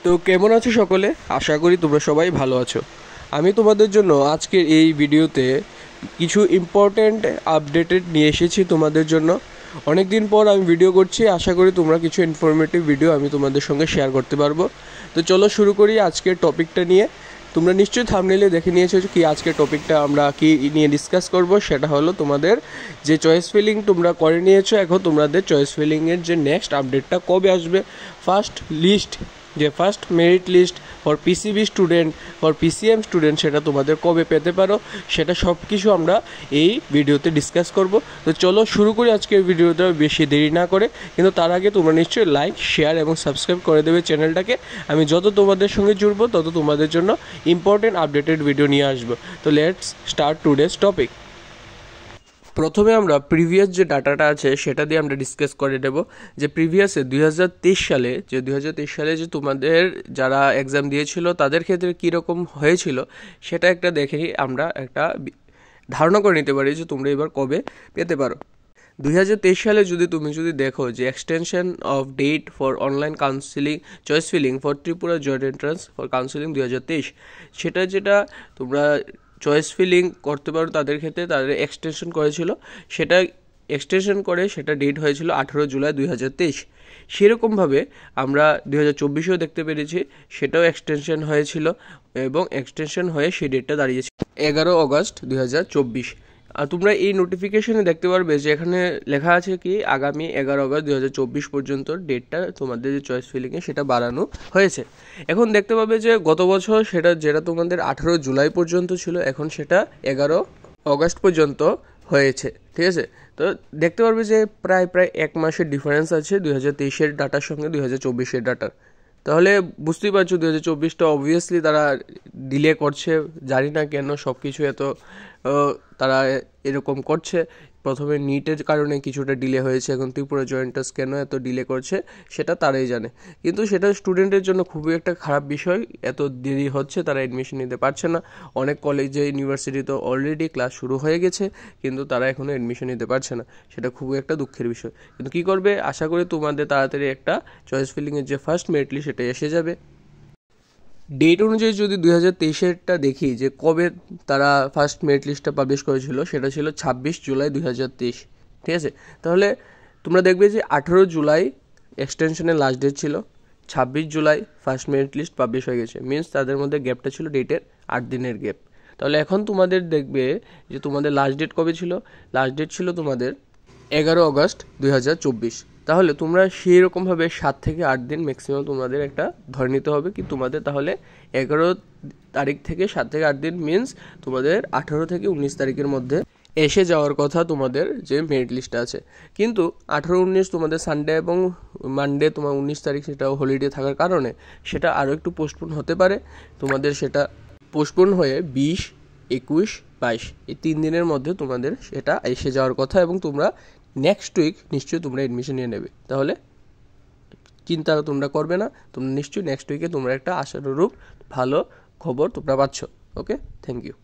তো কেমন আছো সকলে? আশা করি তোমরা সবাই ভালো আছো। আমি তোমাদের জন্য আজকের এই ভিডিওতে কিছু ইম্পর্ট্যান্ট আপডেটেড নিয়ে এসেছি তোমাদের জন্য। অনেক দিন পর আমি ভিডিও করছি, আশা করি তোমরা কিছু ইনফরমেটিভ ভিডিও আমি তোমাদের সঙ্গে শেয়ার করতে পারবো। তো চলো শুরু করি আজকের টপিকটা নিয়ে। তোমরা নিশ্চয়ই থাম্বনেইলে দেখে নিয়েছো কি আজকের টপিকটা আমরা কি নিয়ে ডিসকাস করব। সেটা হলো তোমাদের যে চয়েস ফিলিং তোমরা করে নিয়েছো, এখন তোমাদের চয়েস ফিলিংয়ের যে নেক্সট আপডেটটা কবে আসবে, ফার্স্ট লিস্ট যে first merit list for PCB student for PCM student সেটা তোমাদের কবে পেতে পারো, সেটা সব কিছু আমরা এই ভিডিওতে ডিসকাস করব। তো চলো শুরু করি আজকের ভিডিওটা বেশি দেরি না করে। কিন্তু তার আগে তোমরা নিশ্চয়ই লাইক, শেয়ার এবং সাবস্ক্রাইব করে দেবে চ্যানেলটাকে। আমি যত তোমাদের সঙ্গে জুড়বো তত তোমাদের জন্য ইম্পর্টেন্ট আপডেটেড ভিডিও নিয়ে আসবো। তো লেটস স্টার্ট টুডেস টপিক। প্রথমে আমরা প্রিভিয়াস যে ডাটাটা আছে সেটা দিয়ে আমরা ডিসকাস করে নেব যে প্রিভিয়াসে 2023 সালে যে তোমাদের যারা এক্সাম দিয়েছিল তাদের ক্ষেত্রে কীরকম হয়েছিল সেটা একটা দেখেই আমরা একটা ধারণা করে নিতে পারি যে তোমরা এবার কবে পেতে পারো। 2023 সালে তুমি যদি দেখো যে extension of date for online counselling choice filling for Tripura joint entrance for counselling 2023, সেটা যেটা তোমরা চয়েস ফিলিং করতে পারো তাদের ক্ষেত্রে তাদের এক্সটেনশন করেছিল, সেটা এক্সটেনশন করে সেটা ডেট হয়েছিল 18 জুলাই 2023। সেরকমভাবে আমরা 2024-এও দেখতে পেরেছি, সেটাও এক্সটেনশন হয়েছিল এবং এক্সটেনশন হয়ে সেই ডেটটা দাঁড়িয়েছে 11 অগস্ট 2024। আর তোমরা এই নোটিফিকেশনে দেখতে পারবে যে এখানে লেখা আছে কি আগামী 11 অগস্ট 2024 পর্যন্ত ডেটটা তোমাদের যে চয়েস ফিলিংয়ে সেটা বাড়ানো হয়েছে। এখন দেখতে পাবে যে গত বছর যেটা তোমাদের 18 জুলাই পর্যন্ত ছিল, এখন সেটা 11 অগস্ট পর্যন্ত হয়েছে। ঠিক আছে, তো দেখতে পারবে যে প্রায় এক মাসের ডিফারেন্স আছে 2023-এর ডাটার সঙ্গে 2024-এর ডাটার। তাহলে বুঝতেই পারছো 2024টা অবভিয়াসলি তারা ডিলে করছে, জানি না কেন সব কিছু এত তারা এরকম করছে। প্রথমে নিটের কারণে কিছুটা ডিলে হয়েছে, এখন ত্রিপুরা জয়েন্টার্স কেন এত ডিলে করছে সেটা তারাই জানে। কিন্তু সেটা স্টুডেন্টের জন্য খুবই একটা খারাপ বিষয়, এত দেরি হচ্ছে, তারা অ্যাডমিশন নিতে পারছে না। অনেক কলেজে ইউনিভার্সিটিতে অলরেডি ক্লাস শুরু হয়ে গেছে কিন্তু তারা এখনও অ্যাডমিশন নিতে পারছে না, সেটা খুবই একটা দুঃখের বিষয়। কিন্তু কী করবে, আশা করি তোমাদের তাড়াতাড়ি একটা চয়েস ফিলিংয়ের যে ফার্স্ট মেরিট লিস্ট সেটা এসে যাবে। ডেট অনুযায়ী যদি 2023-এরটা দেখি যে কবে তারা ফার্স্ট মেরিট লিস্টটা পাবলিশ করেছিল, সেটা ছিল 26 জুলাই 2023। ঠিক আছে, তাহলে তোমরা দেখবে যে 18 জুলাই এক্সটেনশনের লাস্ট ডেট ছিল, 26 July first merit list publish হয়ে গেছে, মিনস তাদের মধ্যে গ্যাপটা ছিল ডেটের 8 দিনের গ্যাপ। তাহলে এখন তোমাদের দেখবে যে তোমাদের লাস্ট ডেট কবে ছিল, লাস্ট ডেট ছিল তোমাদের 11 অগস্ট 2024। তাহলে তোমরা সেই রকমভাবে 7 থেকে 8 দিন ম্যাক্সিমাম তোমাদের একটা ধরে নিতে হবে কি তোমাদের তাহলে 11 তারিখ থেকে 7 থেকে 8 দিন মিনস তোমাদের 18 থেকে 19 তারিখের মধ্যে এসে যাওয়ার কথা তোমাদের যে মেরিট লিস্টটা আছে। কিন্তু 18-19 তোমাদের সানডে এবং মানডে তোমার 19 তারিখ সেটাও হলিডে থাকার কারণে সেটা আরও একটু পোস্টপোন হতে পারে। তোমাদের সেটা পোস্টপোন হয়ে 20, 21, 22 এই 3 দিনের মধ্যে তোমাদের সেটা এসে যাওয়ার কথা এবং তোমরা নেক্সট উইক নিশ্চয়ই তোমরা অ্যাডমিশন নিয়ে নেবে। তাহলে চিন্তা তোমরা করবে না, তোমরা নিশ্চয়ই নেক্সট উইকে তোমরা একটা আশানুরূপ ভালো খবর তোমরা পাচ্ছ। ওকে, থ্যাংক ইউ।